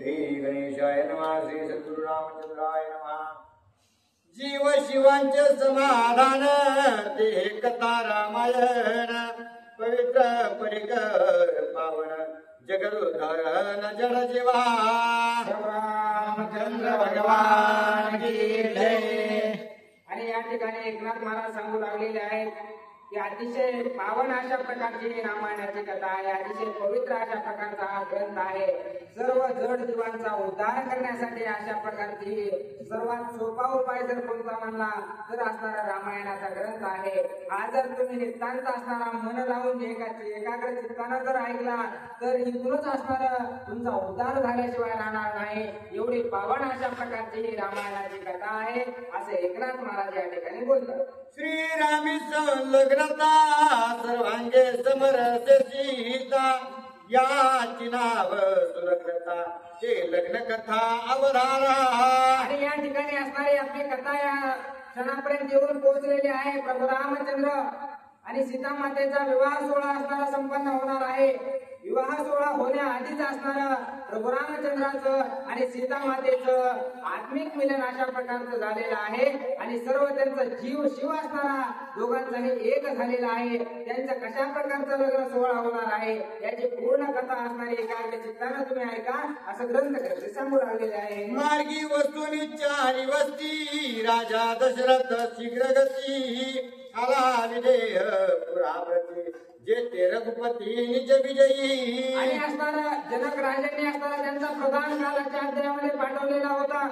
श्री गणेशाय नमः. श्री सद्गुरु रामचंद्राय नमः. जीव शिवांचे समाधान ते कथा रामायण पवित्र परिकर पावन जगदुद्धारण जड जीवा रामचंद्र भगवान की जय. आणि या ठिकाणी एकनाथ महाराज सांगू लागलेले आहेत की अतिशय पावन अशा प्रकारची रामायणाची कथा आहे. अतिशय पवित्र अशा प्रकारचा हा ग्रंथ आहे. सर्व जड जीवांचा उद्धार करण्यासाठी अशा प्रकारची सर्वात सोपा उपाय जर कोणता म्हणला तर असणारा रामायणाचा ग्रंथ आहे. हा जर तुम्ही नितांत असणारा मन लावून एकाग्र चित्तानं जर ऐकला तर इथूनच असणारा तुमचा उद्धार झाल्याशिवाय राहणार नाही. एवढी पावन अशा प्रकारची ही रामायणाची कथा आहे असे एकनाथ महाराज या ठिकाणी बोलतात. श्रीरामी संलग्नता सर्वांगे समरस सीता याची नाव सुलग्नता ते लग्न कथा अवधारा. आणि या ठिकाणी असणारी आपली कथा या क्षणापर्यंत येऊन पोहोचलेली आहे. प्रभू रामचंद्र आणि सीता मातेचा विवाह सोहळा असणारा संपन्न होणार आहे. विवाह सोहळा होण्याआधीच असणारा प्रभू रामचंद्राचं आणि सीता मातेचं आत्मिक मिलन अशा प्रकारचं झालेलं आहे. आणि सर्व त्यांचा जीव शिव असणारा दोघांचाही एक झालेला आहे. त्यांचं कशा प्रकारचं लग्न सोहळा होणार आहे याची पूर्ण कथा असणारी एकाग्र चित्तानं तुम्ही ऐका असं ग्रंथकर्ते सांगू लागलेले आहे. मार्गी वस्तूनिच्या वस्ती राजा दशरथ शीघ्रगती आला विजय पुरावती जे ते रघुपती निज विजयी. आणि असणारा जनक राजांनी असणारा त्यांचा प्रधान कालाच्या अध्यायामध्ये पाठवलेला होता.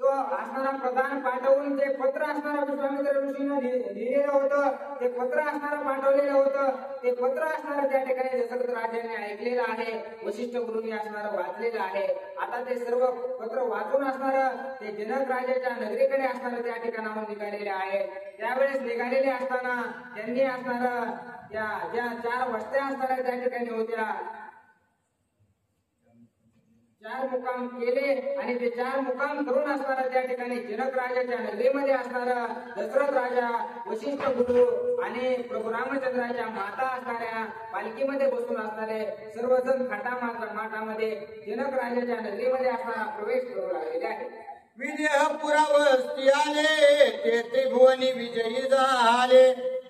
तो असणारा प्रधान पाठवून ते पत्र असणारा विश्वामित्र ऋषीनं लिहिलेलं होतं. ते पत्र असणारं पाठवलेलं होतं. ते पत्र असणारं त्या ठिकाणी दशरथ राजांनी ऐकलेलं आहे. वशिष्ठ गुरूंनी असणारं वाचलेलं आहे. आता ते सर्व पत्र वाचून असणारं ते जनक राजाच्या नगरीकडे असणारं त्या ठिकाणाहून निघालेले आहे. त्यावेळेस निघालेले असताना त्यांनी असणारं ज्या 4 वस्त्या असणाऱ्या त्या ठिकाणी होत्या 4 मुक्काम केले. आणि ते 4 मुक्काम करून असणारा त्या ठिकाणी जनक राजाच्या नगरीमध्ये असणारा दशरथ राजा वशिष्ठ गुरु आणि प्रभू रामचंद्राच्या माता असणाऱ्या पालखीमध्ये बसून असणारे सर्वजण माठामध्ये जनक राजाच्या नगरीमध्ये असणारा प्रवेश करू लागलेले आहे. विजय पुरावस्ती आले ते त्रिभुवनी विजयी झाले.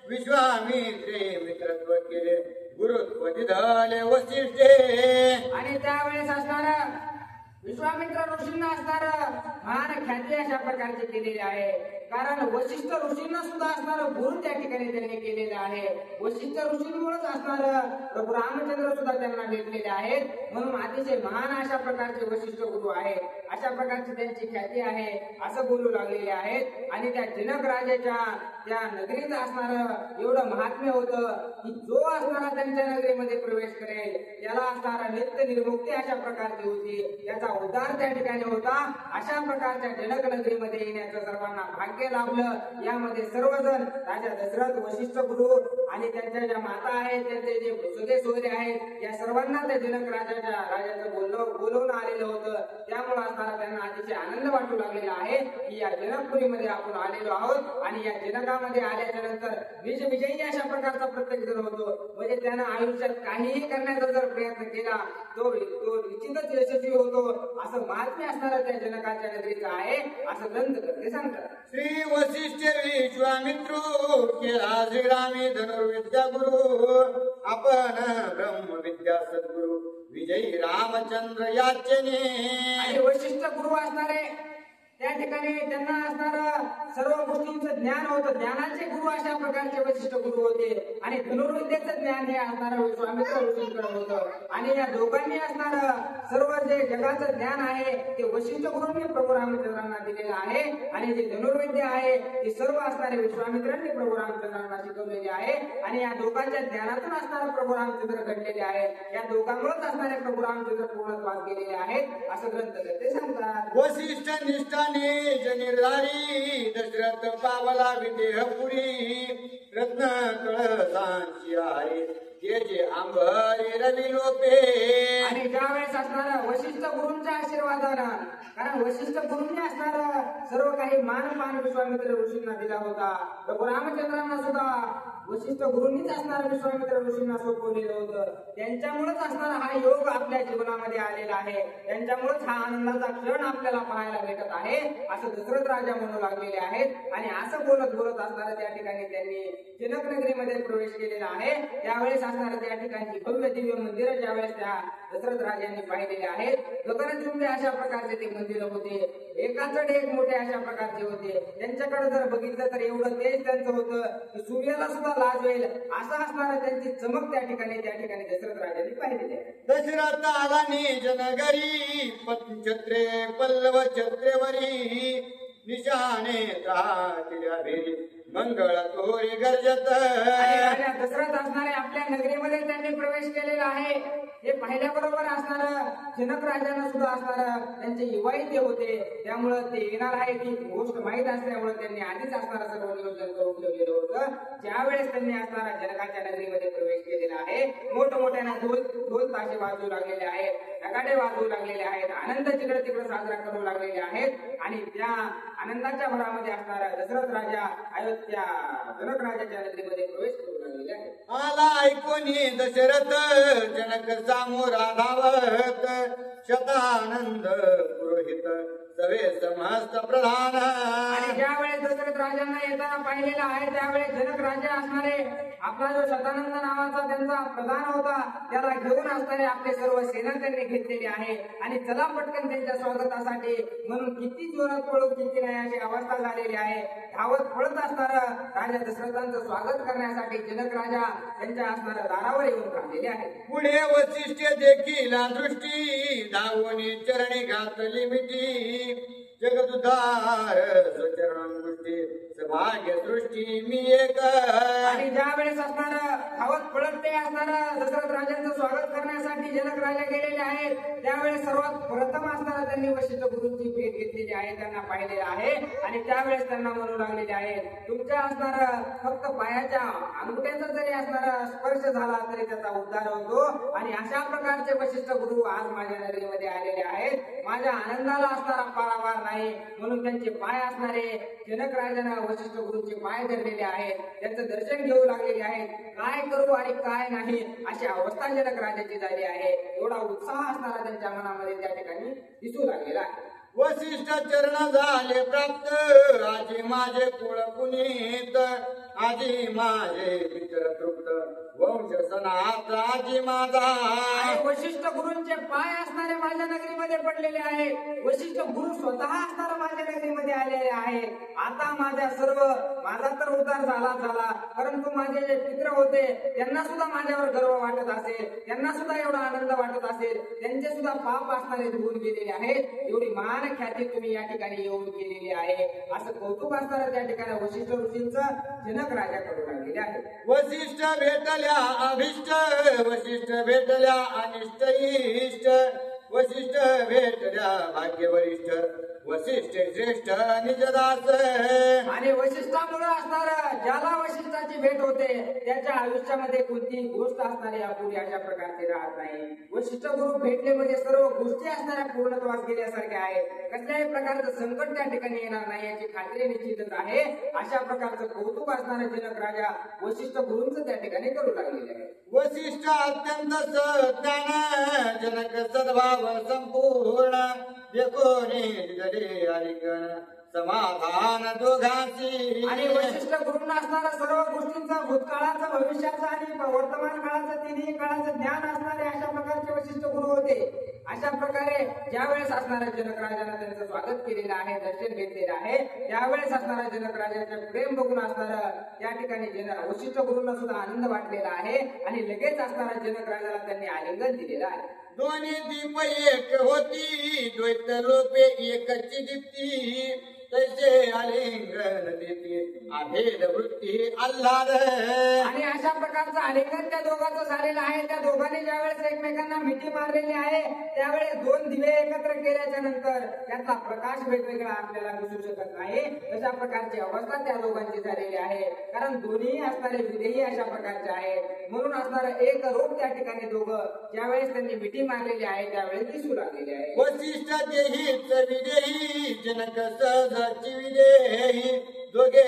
विश्वामित्रे मित्रत्व केले गुरुत्व झाले वशिष्ठे. आणि त्यावेळेस असणारा विश्वामित्र ऋषींना असणारं महान ख्याती अशा प्रकारची केलेली आहे. कारण वशिष्ठ ऋषींना सुद्धा असणारं गुरु त्या ठिकाणी त्यांनी केलेलं आहे. वशिष्ठ ऋषींमुळेच असणारं प्रभू रामचंद्र सुद्धा त्यांना भेटलेले आहेत. म्हणून अतिशय महान अशा प्रकारचे वशिष्ठ गुरु आहेत. अशा प्रकारची त्यांची ख्याती आहे असं बोलू लागलेले आहेत. आणि त्या जनक राजाच्या त्या नगरीत असणारं एवढं महात्म्य होतं की जो असणारा त्यांच्या नगरीमध्ये प्रवेश करेल त्याला असणारा नित्य निर्मुक्ती अशा प्रकारची होती. त्याचा उद्धार त्या ठिकाणी होता. अशा प्रकारच्या जनक नगरीमध्ये येण्याचं सर्वांना भाग्य लाभलं. यामध्ये सर्वजण राजा दशरथ वशिष्ठ गुरु आणि त्यांच्या ज्या माता आहेत त्यांचे जे सगळे सोयरे आहेत या सर्वांना त्या जनक राजाचं बोलवून आलेलं होतं. त्यामुळे असणारा त्यांना अतिशय आनंद वाटू लागलेला आहे की या जनकपुरीमध्ये आपण आलेलो आहोत. आणि या जनकामध्ये आल्याच्या नंतर निज विजयी अशा प्रकारचा प्रत्येक जण होतो. म्हणजे त्यानं आयुष्यात काहीही करण्याचा जर प्रयत्न केला तो निश्चितच यशस्वी होतो असं महात्म्य असणारा त्या जनकाच्या नगरीचं आहे असं ग्रंथकर्ते सांगतात. श्री वशिष्ठ विश्वामित्र केला श्रीरामी धनुर्विद्या गुरु आपण ब्रह्मविद्या सद्गुरु विजयी रामचंद्र याचने. आणि वशिष्ठ गुरु असणारे त्या ठिकाणी त्यांना असणारं सर्व गोष्टींचं ज्ञान होतं. ज्ञानाचे गुरु अशा प्रकारचे वशिष्ठ गुरु होते. आणि धनुर्विद्येचं ज्ञान हे असणारं विश्वामित्र ऋषींकडे होतं. आणि या दोघांनी असणारं सर्व जे जगाचं ज्ञान आहे ते वशिष्ठ गुरूंनी प्रभू रामचंद्रांना दिलेलं आहे. आणि जे धनुर्विद्या आहे ती सर्व असणारे विश्वामित्रांनी प्रभू रामचंद्रांना शिकवलेली आहे. आणि या दोघांच्या ज्ञानातून असणारे प्रभू रामचंद्र घडलेले आहेत. या दोघांमुळेच असणारे प्रभू रामचंद्र पूर्णत्वास गेलेले आहेत असं ग्रंथकर्ते सांगतात. वशिष्ठ निष्ठाने निर्धारी दशरथ पावला विदेहपुरी रत्न कळसांची आहे ते जे आंबरे रवी लोपे. आणि ज्यावेळेस असणारा वशिष्ठ गुरूंच्या आशीर्वादानं, कारण वशिष्ठ गुरूंनी असणार सर्व काही मान विश्वामित्र ऋषींना दिला होता. प्रभू रामचंद्रांना सुद्धा वशिष्ठ गुरूंनीच असणार विश्वामित्र ऋषींना सोपवलेलं होतं. त्यांच्यामुळेच असणारा हा योग आपल्या जीवनामध्ये आलेला आहे. त्यांच्यामुळेच हा आनंदाचा क्षण आपल्याला पाहायला भेटत आहे असं दशरथ राजा म्हणू लागलेले आहेत. आणि असं बोलत असणारा त्या ठिकाणी त्यांनी जनक नगरीमध्ये प्रवेश केलेला आहे. त्यावेळेस असणाऱ्या त्या ठिकाणची भव्य दिव्य मंदिरं ज्यावेळेस त्या दशरथ राजांनी पाहिलेले आहेत. गगनचुंबी अशा प्रकारचे ते मंदिर होते, एकाचड एक मोठे अशा प्रकारचे होते. त्यांच्याकडे जर बघितलं तर एवढं तेज त्यांचं होतं की सूर्याला सुद्धा लाजवेल असं असणारं त्यांची चमक त्या ठिकाणी दशरथ राजांनी पाहिलेली आहे. दशरथ आला निज नगरी, छत्रे पल्लव छत्रेवरी, निशाने त्रातिल्या भेरी, मंगळ तोरी गर्जत. राजा दशरथ असणारे आपल्या नगरीमध्ये त्यांनी प्रवेश केलेला आहे. हे पाहिल्याबरोबर असणार जनक राजांना सुद्धा असणार त्यांचे युवाई होते. त्यामुळं ते येणार आहे ती गोष्ट माहीत असल्यामुळे त्यांनी आधीच असणारं सर्व नियोजन करून ठेवलेलं होतं. ज्यावेळेस त्यांनी असणारा जनकाच्या नगरीमध्ये प्रवेश केलेला आहे, मोठमोठ्याने ढोल ताशे वाजवू लागलेले आहेत, नगाडे वाजवू लागलेले आहेत, आनंद तिकडे साजरा करू लागलेले आहेत. आणि त्या आनंदाच्या भरामध्ये असणारा दशरथ राजा अयोध्या जनक राजाच्या नगरीमध्ये प्रवेश करू लागलेले आहे. आला ऐकोनी दशरथ जनक सामोरा धावत, शतानंद पुरोहित सवे समस्त प्रधान. आणि ज्यावेळेस दशरथ राजांना येताना पाहिलेला आहे त्यावेळेस जनक राजा असणारे आपला जो शतानंद नावाचा त्यांचा प्रधान होता त्याला घेऊन असणारे आपले सर्व सेना त्यांनी घेतलेली आहे. आणि चला पटकन त्यांच्या स्वागतासाठी म्हणून किती जोरात पळू किती नाही अशी अवस्था झालेली आहे. धावत पळत असणारा राजा दशरथांचं स्वागत करण्यासाठी जनक राजा त्यांच्या असणाऱ्या दारावर येऊन राहिलेले आहे. पुढे वशिष्ठ देखील दृष्टी, धावणी चरणी घातली मिठी, जगदुधार स्वचरणदृष्टी, सभाग्य सृष्टी मी एक. आणि ज्यावेळेस असणार धावत पळत ते असणार दशरथ राजांचं स्वागत करण्यासाठी जनक राजा गेलेले आहेत त्यावेळेस सर्वात प्रथम असणारा त्यांनी वशिष्ठ गुरूंची भेट घेतलेली आहे, त्यांना पाहिलेले आहे. आणि त्यावेळेस त्यांना म्हणू लागलेले आहे तुमच्या असणार फक्त पायाच्या अंगठ्याचा जरी असणारा स्पर्श झाला तरी त्याचा उद्धार होतो. आणि अशा प्रकारचे वशिष्ठ गुरु आज माझ्या नगरीमध्ये आलेले आहेत. माझ्या आनंदाला असणारा पारावार नाही म्हणून त्यांचे पाय असणारे जनक राजांना वशिष्ठ गुरूंचे पाय धरलेले आहेत, त्यांचं दर्शन घेऊ लागलेले आहेत. काय करू आणि काय नाही अशी अवस्था जनक राजाची झाली आहे. एवढा उत्साह असणारा त्यांच्या मनामध्ये त्या ठिकाणी दिसू लागलेला आहे. वशिष्ठ चरण झाले प्राप्त, आजी माझे कुळ पुनीत, आजी माझे मित्र तृप्त, वंश सनात आजी माझा. वशिष्ठ गुरूंचे पाय असणारे माझ्या नगरीमध्ये पडलेले आहेत. वशिष्ठ गुरु स्वतः असणारा माझ्या नगरीमध्ये आलेले आहेत. आता माझा तर उद्धार झाला, परंतु माझे जे पित्र होते त्यांना सुद्धा माझ्यावर गर्व वाटत असेल, त्यांना सुद्धा एवढा आनंद वाटत असेल, त्यांचे सुद्धा पाप असणारे धुवून गेलेले आहेत. एवढी महान ख्याती तुम्ही या ठिकाणी येऊन केलेली आहे असं कौतुक असणारं त्या ठिकाणी वशिष्ठ ऋषींचं जनक राजा करू लागलेले आहे. वशिष्ठ भेटल्या अभिष्ट, वशिष्ठ भेटल्या अनिष्ट इष्ट, वशिष्ठ भेटल्या भाग्यवरिष्ठ, वशिष्ठ श्रेष्ठ निजदास. आणि वशिष्ठामुळे असणार ज्याला वशिष्ठाची भेट होते त्याच्या आयुष्यामध्ये कोणतीही गोष्ट असणारी अपुरी अशा प्रकारची राहत नाही. वशिष्ठ गुरु भेटले म्हणजे सर्व गोष्टी असणाऱ्या पूर्णत्वास गेल्यासारख्या आहेत. कसल्याही प्रकारचं संकट त्या ठिकाणी येणार नाही याची खात्री निश्चितच आहे. अशा प्रकारचं कौतुक असणारे जनक राजा वशिष्ठ गुरूंचं त्या ठिकाणी करू लागलेले आहे. वशिष्ठ अत्यंत सज्ञान, जनक सद्भाव संपूर्ण, आलिंगन समाधान दोघांची. आणि वशिष्ठ गुरूंना असणारा सर्व गोष्टींचा भूतकाळाचं भविष्याचं आणि वर्तमान काळाचं तिन्ही काळाचं ज्ञान असणारे अशा प्रकारचे वशिष्ठ गुरु होते. अशा प्रकारे ज्यावेळेस असणाऱ्या जनक राजाने त्यांचं स्वागत केलेलं आहे, दर्शन घेतलेलं आहे, त्यावेळेस असणाऱ्या जनक राजाचे प्रेम बघून असणारा त्या ठिकाणी वशिष्ठ गुरूंना सुद्धा आनंद वाटलेला आहे. आणि लगेच असणाऱ्या जनक राजाला त्यांनी आलिंगन दिलेलं आहे. दोन्ही दीप एक होती, द्वैत लोपे एकची दीप्ती, तैसे आलिंगन देते अभेद वृत्ती आल्हाद. आणि अशा प्रकारचं आलिंगन त्या दोघांचं झालेलं आहे. त्या दोघांनी ज्यावेळेस एकमेकांना मिठी मारलेली आहे त्यावेळेस दोन दिवे एकत्र केल्याच्या नंतर त्याचा प्रकाश वेगवेगळा आपल्याला दिसू शकत नाही. तशा प्रकारची अवस्था त्या दोघांची झालेली आहे. कारण दोन्ही असणारे विधेही अशा प्रकारचे आहे. म्हणून असणारं एक रूप त्या ठिकाणी दोघं ज्यावेळेस त्यांनी मिठी मारलेली आहे त्यावेळेस दिसू लागलेली आहे. वसिष्ठ देहीच विदेही जनक सहजाची विदेही दोघे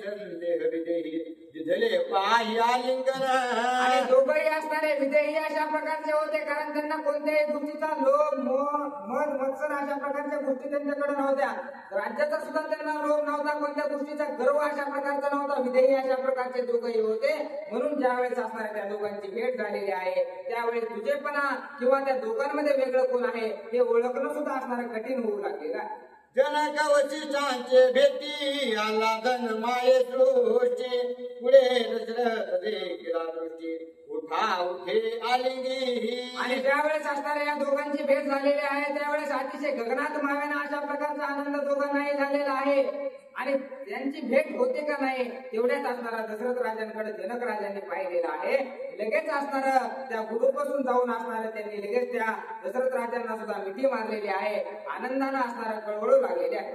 संदेह विदेही जिधले पाही आलिंगन. आणि दोघंही असणारे विधेही अशा प्रकारचे होते कारण त्यांना कोणत्याही गोष्टीचा लोभ मोह मद मत्सर अशा प्रकारच्या गोष्टी त्यांच्याकडे नव्हत्या. राज्याचा सुद्धा त्यांना लोभ नव्हता. कोणत्या गोष्टीचा गर्व अशा प्रकारचा नव्हता. विधेही अशा प्रकारचे दोघंही होते. म्हणून ज्यावेळेस असणाऱ्या त्या दोघांची भेट झालेली आहे त्यावेळेस तुझेपणा किंवा त्या दोघांमध्ये वेगळं कोण आहे हे ओळखणं सुद्धा असणारं कठीण होऊ लागेल. जनक वसिष्ठांचे भेटी आला धन माये सृष्टी पुढे दशरथ देखील दृष्टी उठा उठे आलिंगी. आणि ज्यावेळेस असणाऱ्या या दोघांची भेट झालेली आहे त्यावेळेस अतिशय गगनात मावेना अशा प्रकारचा आनंद दोघांनाही झालेला आहे. आणि त्यांची भेट होते का नाही तेवढ्याच असणारा दशरथ राजांकडे जनक राजांनी पाहिलेला आहे. लगेच असणार त्या गुरुपासून जाऊन असणार त्यांनी लगेच त्या दशरथ राजांना सुद्धा मिठी मारलेली आहे. आनंदानं असणारा कळवळू लागलेले आहे.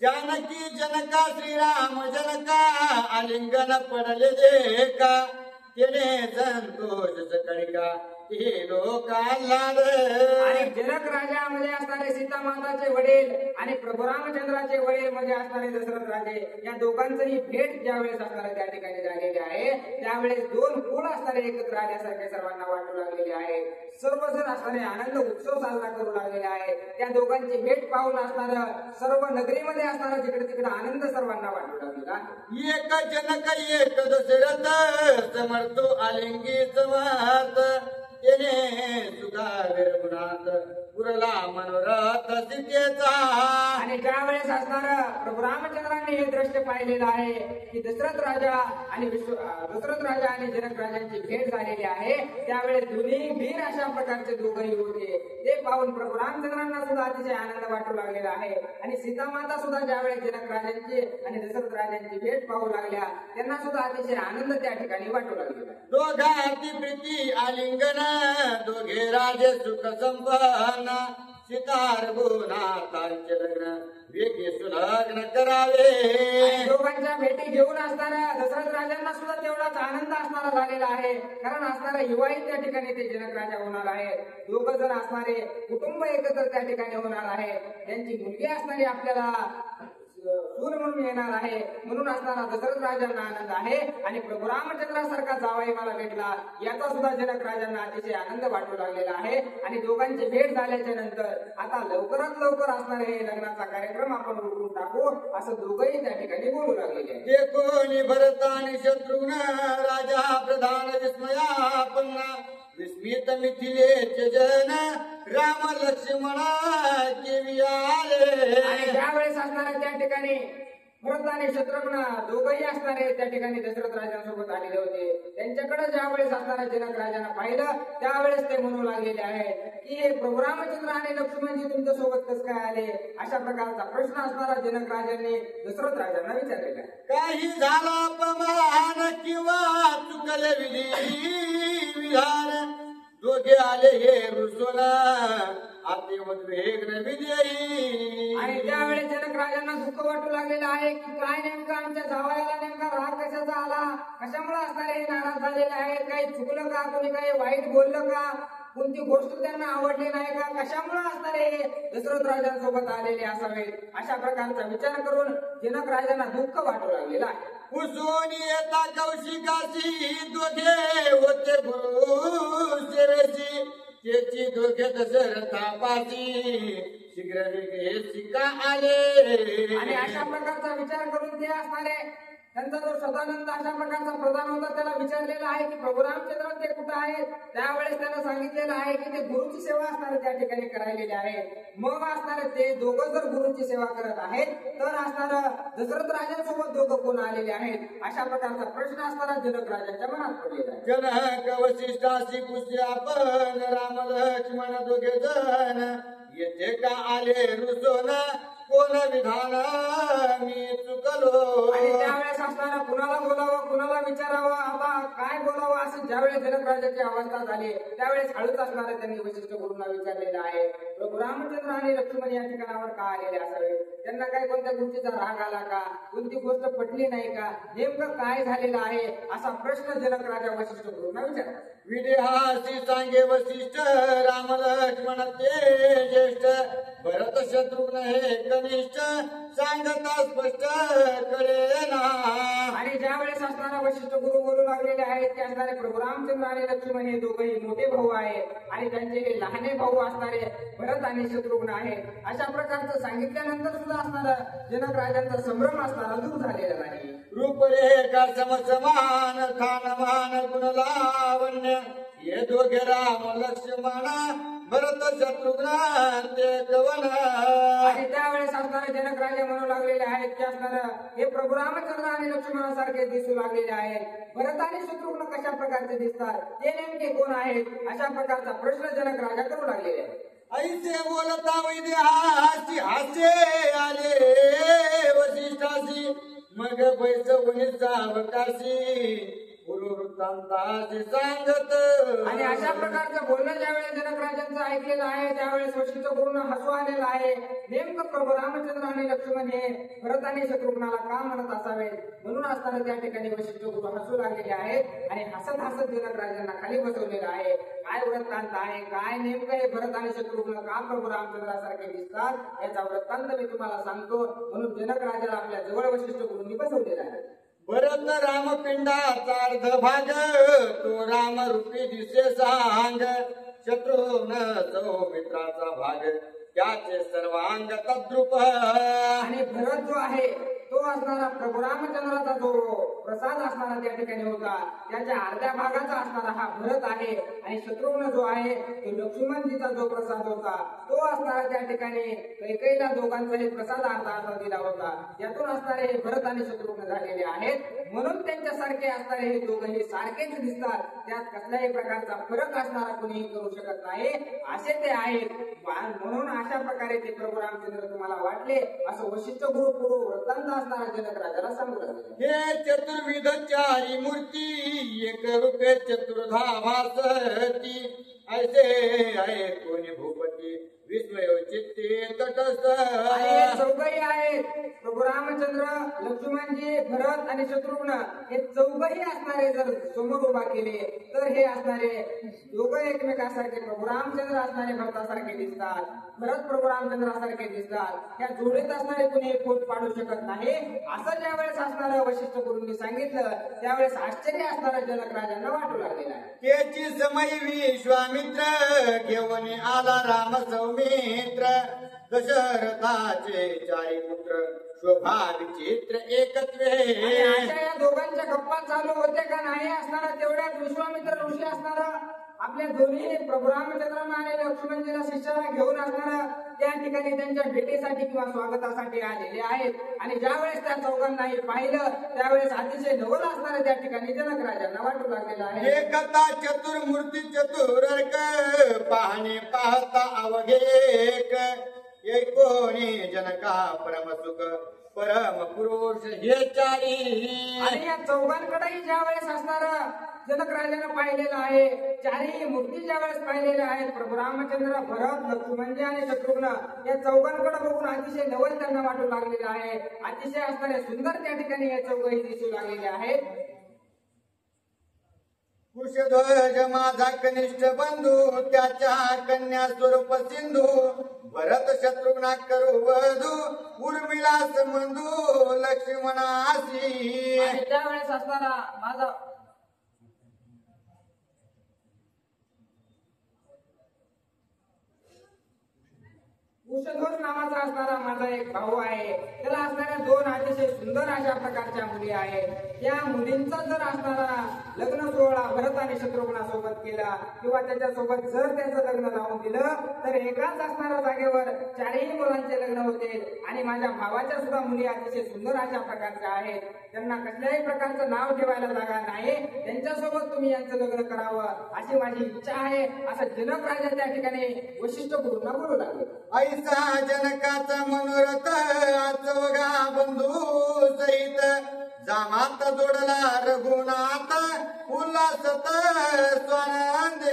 जानकी जनका श्रीराम जनका आलिंगन पडले दे का तेने संतोष कणिका हे लोक आल्हाद. आणि जनक राजा म्हणजे असणारे सीता माताचे वडील आणि प्रभू रामचंद्राचे वडील म्हणजे असणारे दशरथ राजे या दोघांचंही भेट ज्यावेळेस असणारे त्या ठिकाणी झालेली आहे त्यावेळेस दोन कुळ असणारे एकत्र आल्यासारखे सर्वांना वाटू लागलेले आहे. सर्वजण असणारे आनंद उत्सव साजरा करू लागलेले आहे. त्या दोघांची भेट पाहून असणार सर्व नगरीमध्ये असणारा जिकडे तिकडे आनंद सर्वांना वाटू लागलेला. एक जनक एक दशरथ समर्थो आलिंगी समर्थ तेने सुधा विरगुणात पुरला मनोरथ सीतेचा. आणि ज्यावेळेस असणार प्रभू रामचंद्रांनी हे दृश्य पाहिलेलं आहे की दशरथ राजा आणि जनक राजांची भेट झालेली आहे त्यावेळेस दोन्ही वीर अशा प्रकारचे दोघंही होते. ते पाहून प्रभू रामचंद्रांना सुद्धा अतिशय आनंद वाटू लागलेला आहे. आणि सीतामाता सुद्धा ज्यावेळेस जनक राजांची आणि दशरथ राजांची भेट पाहू लागल्या त्यांना सुद्धा अतिशय आनंद त्या ठिकाणी वाटू लागलेला. दोघांची प्रीती आलिंगन दोघे राजे सुख संपन्न सितार गुणातांचे लग्न वेगी सुलग्न करावे. दोघांच्या भेटी घेऊन असणाऱ्या दशरथ राजांना सुद्धा तेवढाच आनंद असणारा झालेला आहे. कारण असणारा युवाही त्या ठिकाणी ते जनक राजा होणार आहे. दोघं जण असणारे कुटुंब एकत्र त्या ठिकाणी होणार आहे. त्यांची मुलगी असणारी आपल्याला सून म्हणून येणार आहे. म्हणून असणारा दशरथ राजांना आनंद आहे. आणि प्रभू रामचंद्रासारखा जावाई मला भेटला याचा सुद्धा जनक राजांना अतिशय आनंद वाटू लागलेला आहे. आणि दोघांची भेट झाल्याच्या नंतर आता लवकरात लवकर असणारे हे लग्नाचा कार्यक्रम आपण उठवून टाकू असं दोघंही त्या ठिकाणी बोलू लागलेले आहे. ते कोणी भरत आणि शत्रुघ्न राजा प्रधान विस्मयापन्न विस्मित मिथिलेचे जन राम लक्ष्मणा केवी आले. आणि ज्यावेळेस असणाऱ्या त्या ठिकाणी भरत आणि शत्रुघ्न दोघंही असणारे त्या ठिकाणी दशरथ राजांसोबत आलेले होते. त्यांच्याकडे ज्यावेळेस असणाऱ्या जनक राजांना पाहिलं त्यावेळेस ते म्हणू लागलेले आहे की हे प्रभू रामचंद्र आणि लक्ष्मणजी तुमच्या सोबत कसं काय आले अशा प्रकारचा प्रश्न असणारा जनक राजांनी दशरथ राजांना विचारलेला आहे. काही झाला अपमान किंवा चुकले विधी विधान दोघे आले हे रुसून आत्मोद्वेग विधी. आणि त्यावेळेस जनक राजांना दुःख वाटू लागलेलं आहे की काय नेमकं आमच्या जावयाला नेमका राग कशाचा आला कशामुळे असणारे हे नाराज झालेले आहेत. काही चुकलं का कोणी काही वाईट बोललं का कोणती गोष्ट त्यांना आवडली नाही का कशामुळे असणारे हे दशरथ राजांसोबत आलेले असावे अशा प्रकारचा विचार करून जनक राजांना दुःख वाटू लागलेलं आहे. कुसून येता कौशिकाशी दोघे होते गुरु सेवेची त्याची दोघे दशरथापाशी शीघ्र वेगे शिका आले. आणि अशा प्रकारचा विचार करून ते असणारे त्यांचा जो सदानंद अशा प्रकारचा प्रधान होता त्याला विचारलेला आहे की प्रभू रामचंद्र ते कुठं आहेत. त्यावेळेस त्याला सांगितलेलं आहे की ते गुरुची सेवा असणारे त्या ठिकाणी करायलेली आहे. मग असणारे ते दोघं जर गुरुची सेवा करत आहेत तर असणार दशरथ राजांसोबत दोघं कोण आलेले आहेत अशा प्रकारचा प्रश्न असणारा जनक राजांच्या मनात पडलेला आहे. जनक वसिष्ठाशी पुष्य आपण राम लक्ष्मण दोघे जण येथे का आले रुसून कोण विधान मी चुकलो. आणि त्यावेळेस असताना कुणाला बोलावं कुणाला विचारावं आता काय बोलावं असं ज्यावेळेस जनकराजाची अवस्था झाली त्यावेळेस हळूच असणारा त्यांनी वशिष्ठ गुरूंना विचारलेलं आहे. प्रभू रामचंद्र आणि लक्ष्मण या ठिकाणावर का आलेले असावे, त्यांना काय कोणत्या गोष्टीचा राग आला का, कोणती गोष्ट पटली नाही का, नेमकं काय झालेलं आहे असा प्रश्न जनकराजा वशिष्ठ गुरूंना विचारला. विदेहासी सांगे वसिष्ठ राम लक्ष्मण ते ज्येष्ठ भरत शत्रुघ्न हे कनिष्ठ सांगता स्पष्ट कळेना. आणि ज्या वेळेस असताना वशिष्ठ गुरु बोलू लागलेले आहेत ते असणारे प्रभू रामचंद्र आणि लक्ष्मण हे दोघंही मोठे भाऊ आहेत आणि त्यांचे लहाने भाऊ असणारे भरत आणि शत्रुघ्न आहे. अशा प्रकारचं सांगितल्यानंतर सुद्धा असणारा जनक संभ्रम असणारा दूर झालेला नाही. रूपरेखा समसमान खानमान गुण लावण्य ये दोघे राम लक्ष्मण भरत शत्रुघ्न ते कवन. आणि त्यावेळेस असणारे जनक राजे म्हणू लागलेले आहेत की असणार हे प्रभू रामचंद्र आणि लक्ष्मणासारखे दिसू लागलेले आहेत. भरत आणि शत्रुघ्न कशा प्रकारचे दिसतात, ते नेमके कोण आहेत, अशा प्रकारचा प्रश्न जनक राजा करू लागलेले आहेत. ऐसे बोलता वैद्यहासी हास्य आले वसिष्ठासी मग बैसवणी सावकाशी वृत्तांताचे सांगत. आणि अशा प्रकारचं बोलणं ज्यावेळेस जनकराजांचं ऐकलेलं आहे त्यावेळेस वशिष्ठ गुरूंना हसू आलेलं आहे. नेमकं प्रभू रामचंद्र आणि लक्ष्मण हे भरत आणि शत्रुघ्नाला का म्हणत असावे म्हणून असताना त्या ठिकाणी वशिष्ठ गुरु हसू लागलेले आहेत आणि हसत हसत जनकराजांना खाली बसवलेलं आहे. काय वृत्तांत आहे, काय नेमकं हे भरत आणि शत्रुघ्न का प्रभू रामचंद्रासारखे दिसतात याचा वृत्तांत मी तुम्हाला सांगतो. म्हणून जनकराजाला आपल्या जवळ वशिष्ठ गुरूंनी बसवलेला आहे. भरत रामपिंडाचा अर्ध भाग तो राम रूपी दिसे सांग शत्रुघ्न सौमित्राचा भाग त्याचे सर्वांग तद्रुप. आणि भरत जो आहे तो असणारा प्रभू रामचंद्राचा जो प्रसाद असणारा त्या ठिकाणी होता त्याच्या अर्ध्या भागाचा असणारा हा भरत आहे. आणि शत्रुघ्न जो आहे तो लक्ष्मणजीचा जो प्रसाद होता तो असणारा त्या ठिकाणी कैकेयीला दोघांचाही प्रसाद अर्धा अर्धा दिला होता. यातून असणारे हे भरत आणि शत्रुघ्न झालेले आहेत. म्हणून त्यांच्यासारखे असणारे हे दोघंही सारखेच दिसतात. त्यात कसल्याही प्रकारचा फरक असणारा कोणीही करू शकत नाही असे ते आहेत. म्हणून अशा प्रकारे ते प्रभू रामचंद्र तुम्हाला वाटले असं वशिष्ठ गुरु पुरु वृत्तांत असणारा जनक राजाला सांगू लागले. हे चतुर्विध चारी मूर्ती एक रूपे चतुर्धा भासती ऐसे आहे कोणी भूपती विस्मय चित्ते तटस्थ. चौघही आहेत प्रभू रामचंद्र लक्ष्मणजी भरत आणि शत्रुघ्न हे चौघही असणारे जर समोर उभा केले तर हे असणारे दोघं एकमेकासारखे प्रभू रामचंद्र असणारे भरतासारखे दिसतात, भरत प्रभू रामचंद्रासारखे दिसतात. या जोडीत असणारे कुणी फोट पाडू शकत नाही असं ज्यावेळेस असणारं वशिष्ठ गुरूंनी सांगितलं त्यावेळेस आश्चर्य असणाऱ्या जनक राजांना वाटू लागलेला आहे. त्याची समय विश्वामित्र घेऊन आला राम सौमित्र दशरथाचे चारी पुत्र शोभा विचित्र एकत्वे. अशा या दोघांच्या गप्पा चालू होते का नाही असणारा तेवढ्यात विश्वामित्र ऋषी असणारा आपल्या दोन्ही प्रभू रामचंद्रांना आणि लक्ष्मणजीला शिष्याला घेऊन असणारा त्या ठिकाणी त्यांच्या भेटीसाठी किंवा स्वागतासाठी आलेले आहेत. आणि ज्या वेळेस त्या चौघांनाही पाहिलं त्यावेळेस अतिशय नवल असणाऱ्या त्या ठिकाणी जनक राजांना वाटू लागलेला आहे. एकता चतुर्मूर्ती चतुरर्क पाहणे पाहता अवघेक कोणी जनका परमसुख परम पुरुष हे चारी. आणि या चौघांकडेही ज्या वेळेस असणार जनक राजानं पाहिलेलं आहे चारही मूर्ती ज्या वेळेस पाहिलेल्या आहेत प्रभू रामचंद्र भरत लक्ष्मणजी आणि शत्रुघ्न या चौघांकडे बघून अतिशय नवल त्यांना वाटू लागलेलं आहे. अतिशय असणारे सुंदर त्या ठिकाणी हे चौघही दिसू लागलेले आहेत. कुशध्वज माझा कनिष्ठ बंधू त्याच्या कन्या स्वरूप सिंधू भरत शत्रुघ्ना करू वधू उर्मिला संबंधू लक्ष्मणासी. आणि त्यावेळेस असणारा माझा कुशध्वज नावाचा असणारा माझा एक भाऊ आहे. त्याला असणाऱ्या दोन अतिशय सुंदर अशा प्रकारच्या मुली आहेत. त्या मुलींचा जर असणारा लग्न सोहळा भरत आणि शत्रुघ्नासोबत केला किंवा त्याच्यासोबत जर त्याचं लग्न लावून दिलं तर एकाच असणाऱ्या जागेवर चारही मुलांचे लग्न होते. आणि माझ्या भावाच्या सुद्धा मुली अतिशय सुंदर अशा प्रकारच्या आहेत. त्यांना कसल्याही प्रकारचं नाव ठेवायला जागा नाही. त्यांच्यासोबत तुम्ही यांचं लग्न करावं अशी माझी इच्छा आहे असं जनक राजा त्या ठिकाणी वशिष्ठ गुरूंना बोलू लागले. जानकीचा जनकाचा मनोरथ आचोगा बंधू सहित जामात जोडला रघुनाथ उल्हासत स्वानंदे.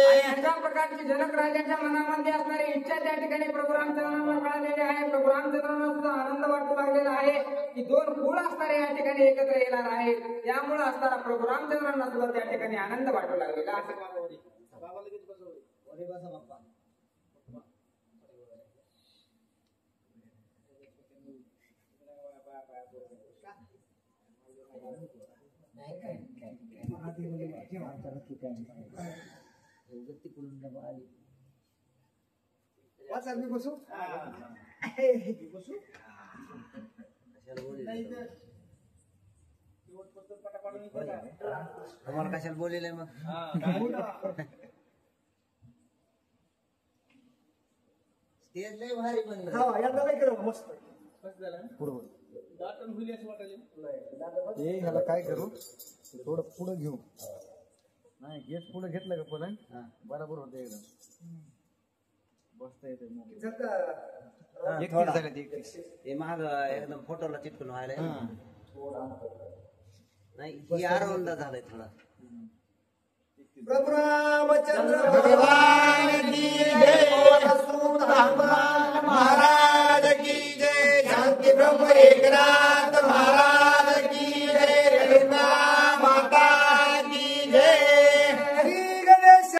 आणि अशा प्रकारची जनक राजाच्या मनामध्ये असणारी इच्छा त्या ठिकाणी प्रभू रामचंद्रांना कळालेली आहे. प्रभू रामचंद्रांना सुद्धा आनंद वाटू लागलेला आहे की दोन कुळ असणारे या ठिकाणी एकत्र येणार आहेत. त्यामुळे असणारा प्रभू रामचंद्रांना सुद्धा त्या ठिकाणी आनंद वाटू लागलेला आहे. तुम्हाला कशाला बोललेलं मग स्टेज लय भारी बनलं. ह्याला काय करू थोडं पुढे घेऊ नाही हेच पुढे घेतलं का पण बरोबर होतं एकदम बसता येते हे महाग एकदम फोटोला चिटकून व्हायला नाही ही आरवंदा झालाय थोडा. प्रभू रामचंद्र भगवान